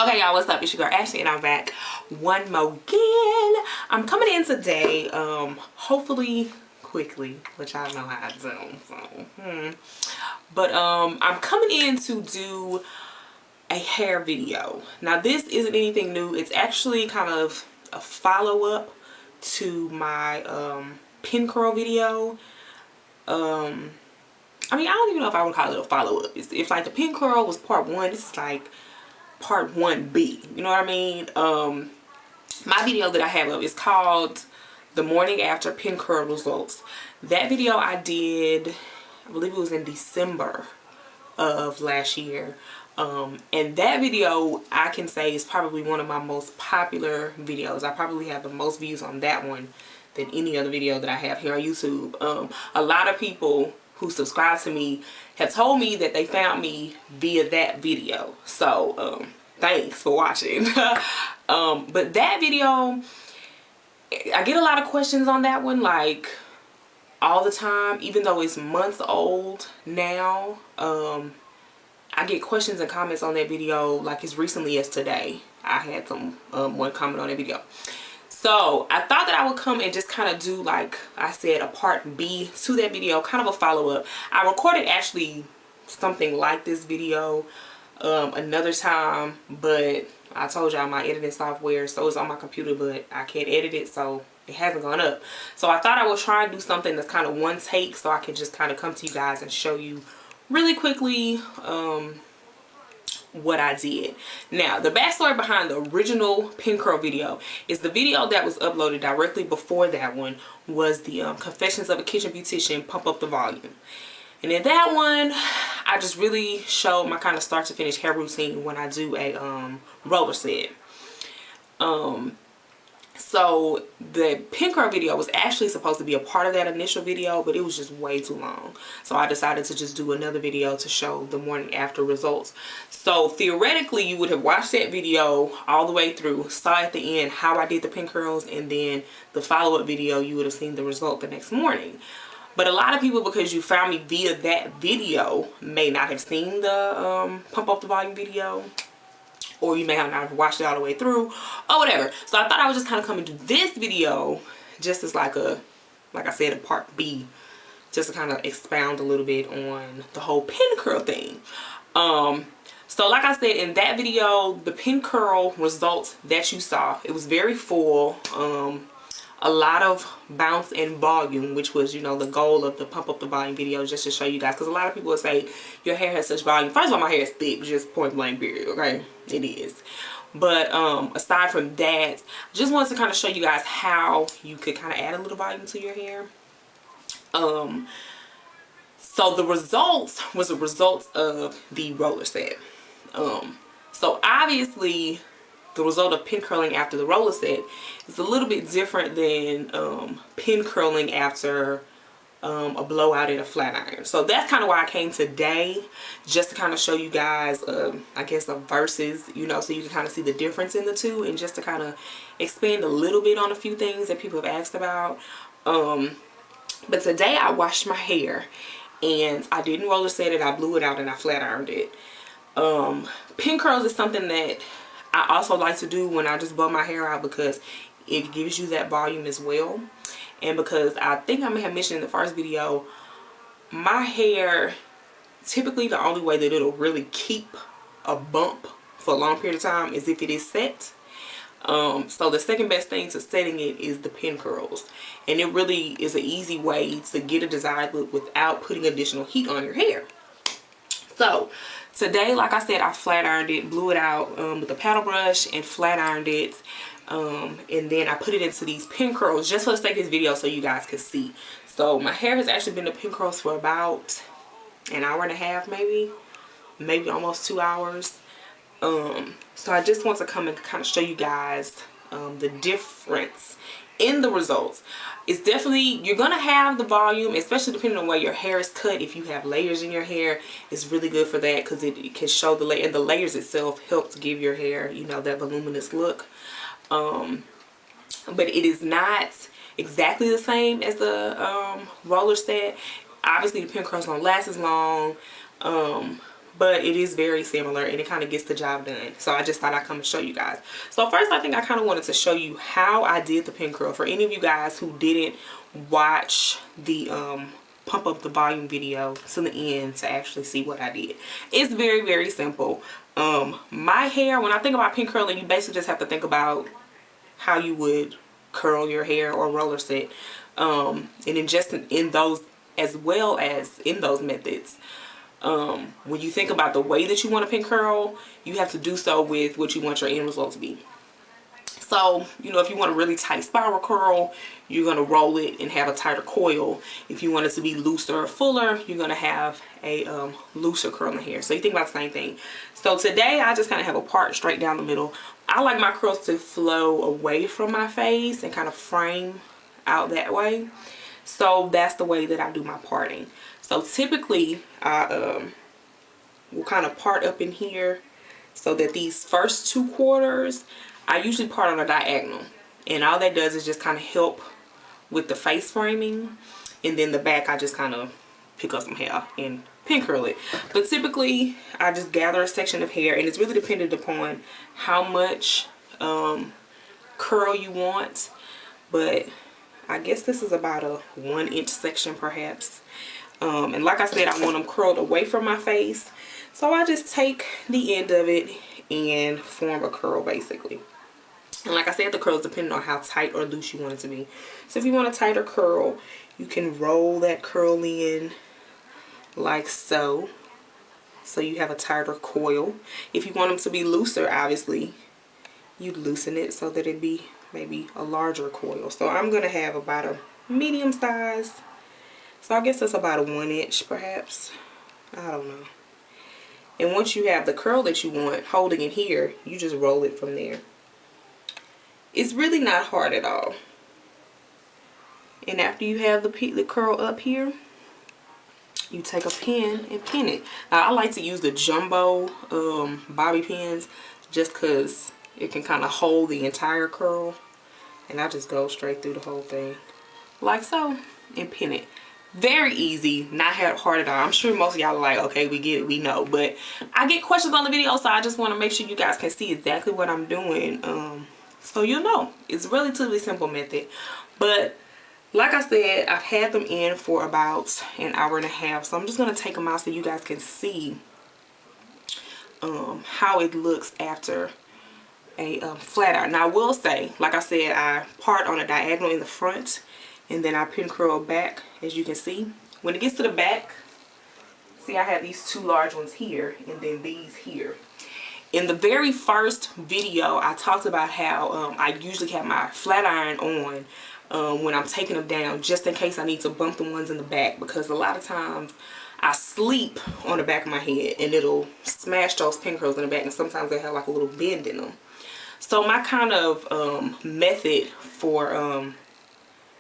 Okay, y'all, what's up? It's your girl Ashley, and I'm back one more again. I'm coming in today, hopefully quickly, which I know how to do. So, but I'm coming in to do a hair video. Now, this isn't anything new. It's actually kind of a follow-up to my pin curl video. I mean, I don't even know if I would call it a follow-up. If like the pin curl was part 1, this is like part 1B. You know what I mean? My video that I have up is called The Morning After Pin Curl Results. That video I did, I believe it was in December of last year. And that video, I can say, is probably one of my most popular videos. I probably have the most views on that one than any other video that I have here on YouTube. A lot of people who subscribe to me have told me that they found me via that video. So, thanks for watching. But that video, I get a lot of questions on that one, like, all the time. Even though it's months old now, I get questions and comments on that video like as recently as today. I had some one comment on that video. So I thought that I would come and just kind of do, like I said, a part B to that video, kind of a follow-up. I recorded actually something like this video another time, but I told y'all my editing software, so it's on my computer, but I can't edit it, so it hasn't gone up. So I thought I would try and do something that's kind of one take, so I can just kind of come to you guys and show you really quickly what I did. Now, the backstory behind the original pin curl video is the video that was uploaded directly before that one was the Confessions of a Kitchen Beautician, Pump Up the Volume. And in that one, I just really showed my kind of start to finish hair routine when I do a roller set. So the pin curl video was actually supposed to be a part of that initial video, but it was just way too long. So I decided to just do another video to show the morning after results. So theoretically, you would have watched that video all the way through, saw at the end how I did the pin curls, and then the follow-up video, you would have seen the result the next morning. But a lot of people, because you found me via that video, may not have seen the Pump Up the Volume video. Or you may have not watched it all the way through, or whatever. So I thought I would just kind of come and do this video just as like a, like I said, a part B, just to kind of expound a little bit on the whole pin curl thing. So like I said, in that video, the pin curl results that you saw, it was very full. A lot of bounce and volume, which was, you know, the goal of the Pump Up the Volume video, just to show you guys, because a lot of people will say your hair has such volume. First of all, my hair is thick, just point blank period, okay? It is. But aside from that, I just wanted to kind of show you guys how you could kind of add a little volume to your hair. So the results was a result of the roller set. So obviously, the result of pin curling after the roller set is a little bit different than pin curling after a blowout in a flat iron. So that's kind of why I came today, just to kind of show you guys, I guess, a versus, you know, so you can kind of see the difference in the two, and just to kind of expand a little bit on a few things that people have asked about. But today I washed my hair, and I didn't roller set it, I blew it out, and I flat ironed it. Pin curls is something that I also like to do when I just blow my hair out, because it gives you that volume as well. And because I think I may have mentioned in the first video, my hair, typically the only way that it'll really keep a bump for a long period of time is if it is set. So the second best thing to setting it is the pin curls. And it really is an easy way to get a desired look without putting additional heat on your hair. So today, like I said, I flat ironed it, blew it out with a paddle brush, and flat ironed it. And then I put it into these pin curls just for the sake of this video, so you guys can see. So my hair has actually been in pin curls for about an hour and a half, maybe almost 2 hours. So I just want to come and kind of show you guys the difference in the results. It's definitely, you're gonna have the volume, especially depending on where your hair is cut. If you have layers in your hair, it's really good for that, because it can show the layer, and the layers itself helps give your hair, you know, that voluminous look. But it is not exactly the same as the roller set. Obviously the pin curls don't last as long, but it is very similar and it kind of gets the job done. So I just thought I'd come and show you guys. So first, I think I kind of wanted to show you how I did the pin curl. For any of you guys who didn't watch the pump up the volume video to the end to actually see what I did, it's very, very simple. My hair, when I think about pin curling, you basically just have to think about how you would curl your hair or roller set. And then just in those, as well as in those methods, when you think about the way that you want a pin curl, you have to do so with what you want your end result to be. So, you know, if you want a really tight spiral curl, you're going to roll it and have a tighter coil. If you want it to be looser or fuller, you're going to have a looser curling hair. So you think about the same thing. So today, I just kind of have a part straight down the middle. I like my curls to flow away from my face and kind of frame out that way. So that's the way that I do my parting. So typically, I will kind of part up in here so that these first 2 quarters, I usually part on a diagonal. And all that does is just kind of help with the face framing. And then the back, I just kind of pick up some hair and pin curl it. But typically, I just gather a section of hair. And it's really dependent upon how much curl you want. But I guess this is about a 1-inch section perhaps. And like I said, I want them curled away from my face. So I just take the end of it and form a curl basically. And like I said, the curls depend on how tight or loose you want it to be. So if you want a tighter curl, you can roll that curl in like so. So you have a tighter coil. If you want them to be looser, obviously, you loosen it so that it be maybe a larger coil. So I'm going to have about a medium size. So I guess that's about a 1-inch perhaps. I don't know. And once you have the curl that you want holding it here, you just roll it from there. It's really not hard at all. And after you have the curl up here, you take a pin and pin it. Now I like to use the jumbo bobby pins just because it can kind of hold the entire curl. And I just go straight through the whole thing like so and pin it. Very easy, not hard at all. I'm sure most of y'all are like, okay, we get it, we know. But I get questions on the video, so I just want to make sure you guys can see exactly what I'm doing. So you'll know. It's a relatively simple method. But like I said, I've had them in for about an hour and a half. So I'm just going to take them out so you guys can see how it looks after a flat iron. Now I will say, like I said, I part on a diagonal in the front. And then I pin curl back, as you can see. When it gets to the back, see I have these 2 large ones here and then these here. In the very first video, I talked about how I usually have my flat iron on when I'm taking them down, just in case I need to bump the ones in the back. Because a lot of times I sleep on the back of my head and it'll smash those pin curls in the back. And sometimes they have like a little bend in them. So my kind of method for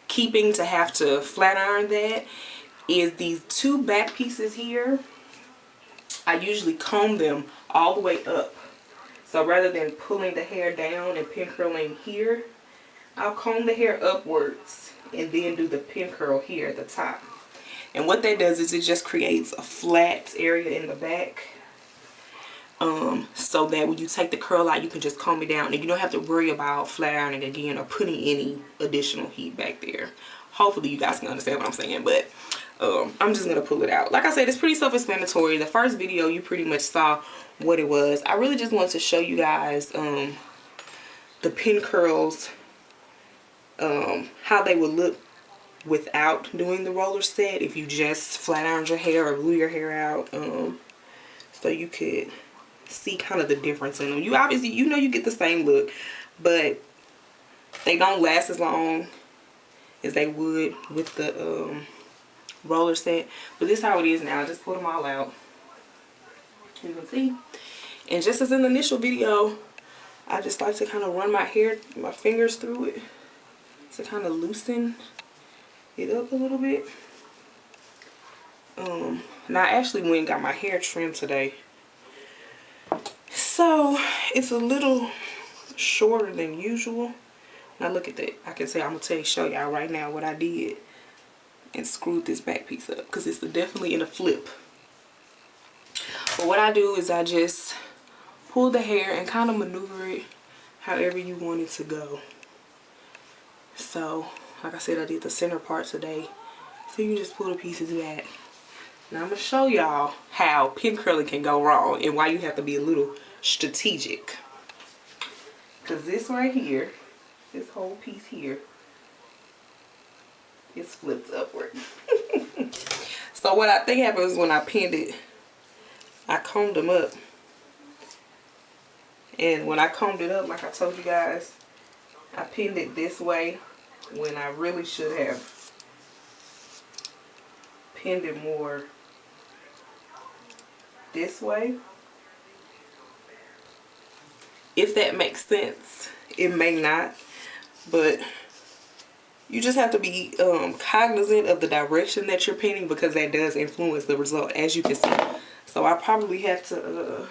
keeping to have to flat iron that is these 2 back pieces here. I usually comb them all the way up. So rather than pulling the hair down and pin curling here, I'll comb the hair upwards and then do the pin curl here at the top. And what that does is it just creates a flat area in the back. So that when you take the curl out, you can just comb it down and you don't have to worry about flat ironing again or putting any additional heat back there. Hopefully you guys can understand what I'm saying, but I'm just going to pull it out. Like I said, it's pretty self-explanatory. The first video, you pretty much saw what it was. I really just wanted to show you guys the pin curls, how they would look without doing the roller set if you just flat ironed your hair or blew your hair out. So you could see kind of the difference in them. You obviously, you know, you get the same look, but they don't last as long as they would with the roller set. But this is how it is now. I just pull them all out. You can see. And just as in the initial video, I just like to kind of run my fingers through it to kind of loosen it up a little bit. Now I actually went and got my hair trimmed today. So it's a little shorter than usual. Now look at that. I can say, I'm gonna show y'all right now what I did and screwed this back piece up because it's definitely in a flip. But what I do is I just pull the hair and kind of maneuver it however you want it to go. So like I said, I did the center part today, so you just pull the pieces back. Now I'm gonna show y'all how pin curling can go wrong and why you have to be a little strategic. Because this right here, this whole piece here, is flipped upward. So what I think happens when I pinned it, I combed them up. And when I combed it up, like I told you guys, I pinned it this way when I really should have pinned it more this way. If that makes sense. It may not, but you just have to be cognizant of the direction that you're pinning, because that does influence the result, as you can see. So I probably have to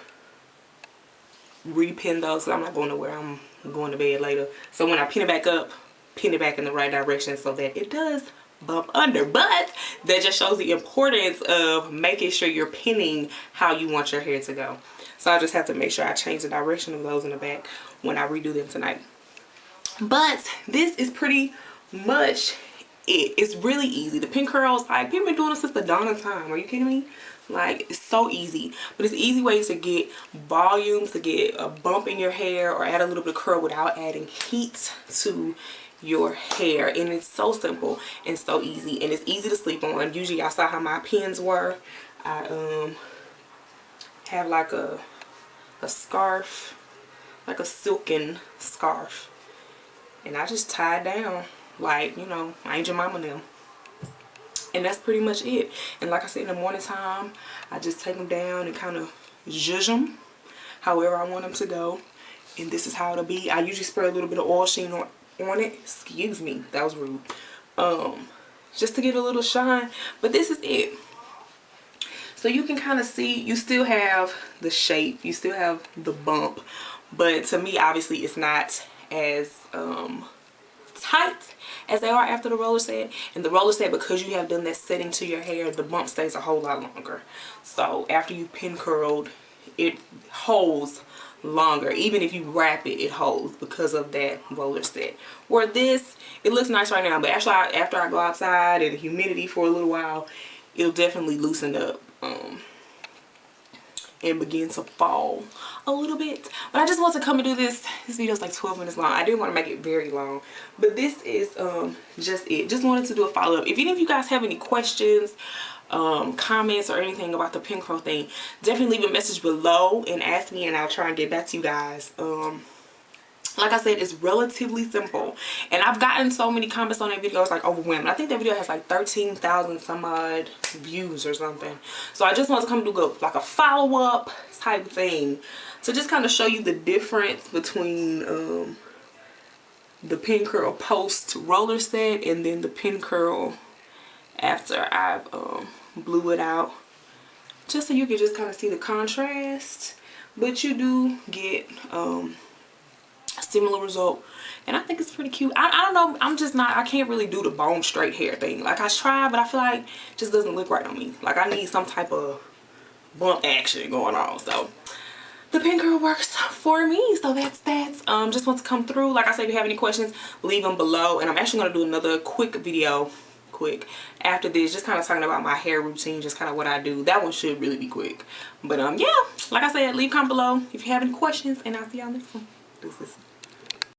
repin those, so I'm not going nowhere. I'm going to bed later. So when I pin it back up, pin it back in the right direction so that it does bump under. But that just shows the importance of making sure you're pinning how you want your hair to go. So I just have to make sure I change the direction of those in the back when I redo them tonight. But this is pretty much it. It's really easy. The pin curls, like, people been doing it since the dawn of time. Are you kidding me? Like, it's so easy. But it's an easy way to get volume, to get a bump in your hair, or add a little bit of curl without adding heat to your hair. And it's so simple and so easy, and it's easy to sleep on. Usually I saw how my pins were. I have like a scarf, like a silken scarf, and I just tie it down like, you know, I ain't your mama now. And that's pretty much it. And like I said, in the morning time, I just take them down and kind of zhuzh them however I want them to go. And this is how it'll be. I usually spray a little bit of oil sheen on it. Excuse me, that was rude. Just to get a little shine. But this is it. So you can kind of see, you still have the shape, you still have the bump, but to me, obviously, it's not as tight as they are after the roller set. And the roller set, because you have done that setting to your hair, the bump stays a whole lot longer. So after you've pin curled, it holds longer. Even if you wrap it, it holds because of that roller set. Where this, it looks nice right now, but after I go outside and the humidity for a little while, it'll definitely loosen up and begin to fall a little bit. But I just want to come and do this. This video is like 12 minutes long. I didn't want to make it very long, but this is just it. Just wanted to do a follow-up. If any of you guys have any questions, comments, or anything about the pin curl thing, definitely leave a message below and ask me, and I'll try and get back to you guys. Like I said, it's relatively simple, and I've gotten so many comments on that video. It's like overwhelming. I think that video has like 13,000 some odd views or something. So I just want to come do like a follow-up type thing to just kind of show you the difference between the pin curl post roller set and then the pin curl after I've blew it out, just so you can just kind of see the contrast. But you do get a similar result, and I think it's pretty cute. I don't know, I can't really do the bone straight hair thing. Like, I tried, but I feel like it just doesn't look right on me. Like, I need some type of bump action going on. So the pin curl works for me. So that's just want to come through. Like I said, if you have any questions, leave them below, and I'm actually going to do another quick video after this, just kind of talking about my hair routine, just kind of what I do. That one should really be quick. But yeah, like I said, leave a comment below if you have any questions, and I'll see y'all next one. Deuces.